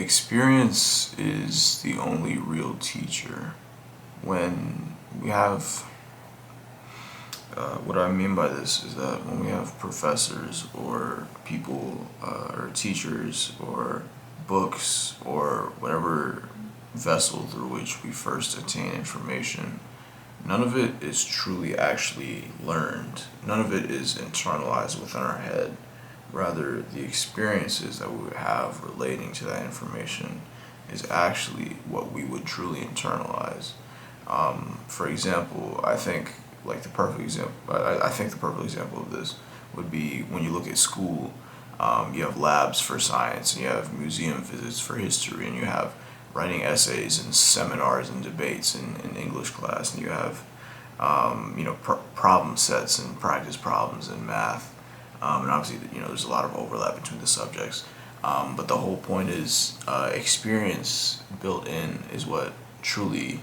Experience is the only real teacher. When we have, what I mean by this is that when we have professors or people or teachers or books or whatever vessel through which we first attain information, none of it is truly actually learned. None of it is internalized within our head. Rather, the experiences that we would have relating to that information is actually what we would truly internalize. For example, I think the perfect example. I think the perfect example of this would be when you look at school. You have labs for science, and you have museum visits for history, and you have writing essays and seminars and debates in English class, and you have problem sets and practice problems in math. And obviously, there's a lot of overlap between the subjects. But the whole point is experience built in is what truly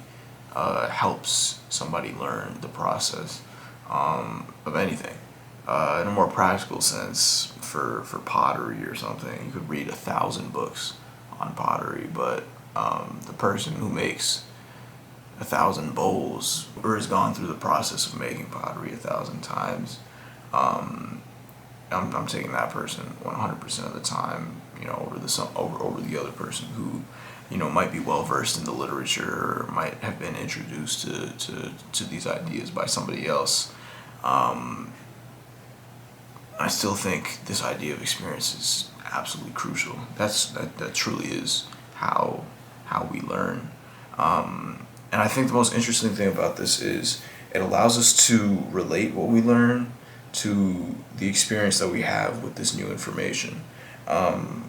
helps somebody learn the process of anything. In a more practical sense, for pottery or something, you could read 1,000 books on pottery, but the person who makes 1,000 bowls or has gone through the process of making pottery 1,000 times, I'm taking that person 100% of the time, over the other person who, might be well versed in the literature or might have been introduced to these ideas by somebody else. I still think this idea of experience is absolutely crucial. That truly is how we learn. And I think the most interesting thing about this is it allows us to relate what we learn to the experience that we have with this new information.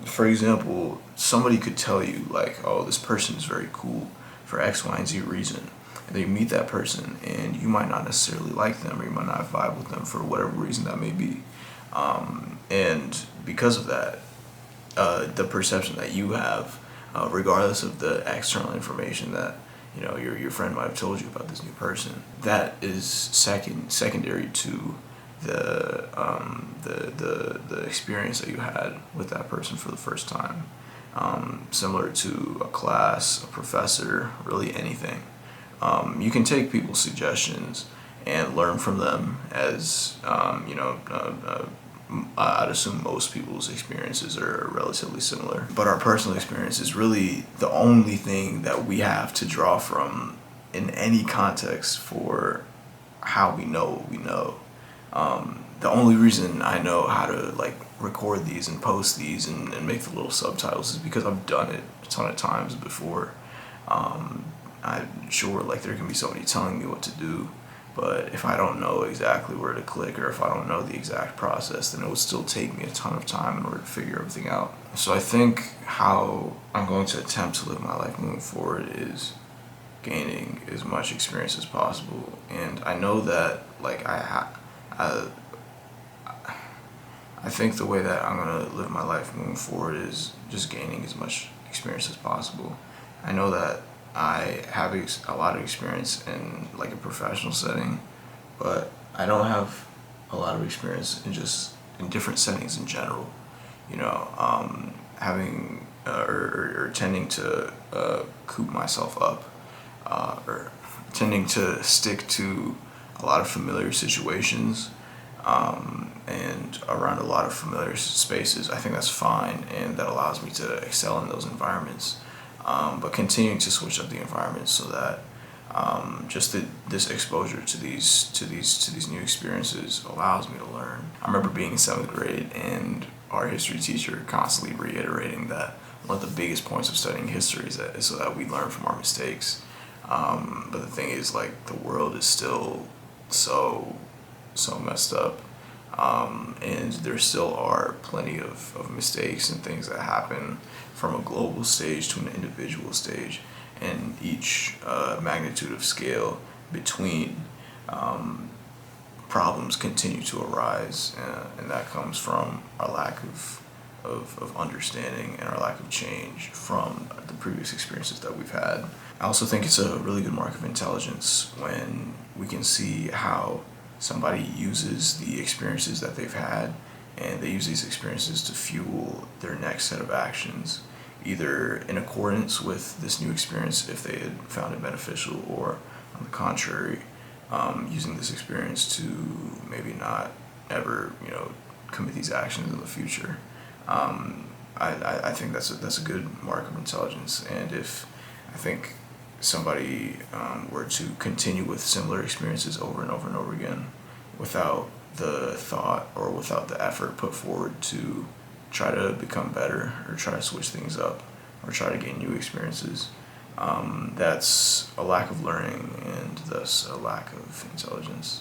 For example, somebody could tell you oh, this person is very cool for X, Y, and Z reason. And then you meet that person and you might not necessarily like them or you might not vibe with them for whatever reason that may be. And because of that, the perception that you have, regardless of the external information that your friend might have told you about this new person, that is secondary to the experience that you had with that person for the first time. Similar to a class, a professor, really anything. You can take people's suggestions and learn from them as, I'd assume most people's experiences are relatively similar. But our personal experience is really the only thing that we have to draw from in any context for how we know what we know. The only reason I know how to record these and post these and make the little subtitles is because I've done it a ton of times before. I'm sure there can be somebody telling me what to do, but if I don't know exactly where to click or if I don't know the exact process, then it would still take me a ton of time in order to figure everything out. So I think how I'm going to attempt to live my life moving forward is gaining as much experience as possible. And I know that I think the way that I'm going to live my life moving forward is just gaining as much experience as possible. I know that I have a lot of experience in a professional setting, but I don't have a lot of experience in different settings in general. Having or tending to coop myself up, or tending to stick to a lot of familiar situations, and around a lot of familiar spaces. I think that's fine, and that allows me to excel in those environments. But continuing to switch up the environment so that this exposure to these new experiences allows me to learn. I remember being in 7th grade and our history teacher constantly reiterating that one of the biggest points of studying history is so that we learn from our mistakes. But the thing is, the world is still so messed up. And there still are plenty of mistakes and things that happen from a global stage to an individual stage, and each magnitude of scale between problems continue to arise, and that comes from our lack of understanding and our lack of change from the previous experiences that we've had. I also think it's a really good mark of intelligence when we can see how somebody uses the experiences that they've had, and they use these experiences to fuel their next set of actions. either in accordance with this new experience if they had found it beneficial, or on the contrary, using this experience to maybe not ever, commit these actions in the future. I think that's a good mark of intelligence. And if I think somebody were to continue with similar experiences over and over and over again without the thought or without the effort put forward to try to become better or try to switch things up or try to gain new experiences, that's a lack of learning and thus a lack of intelligence.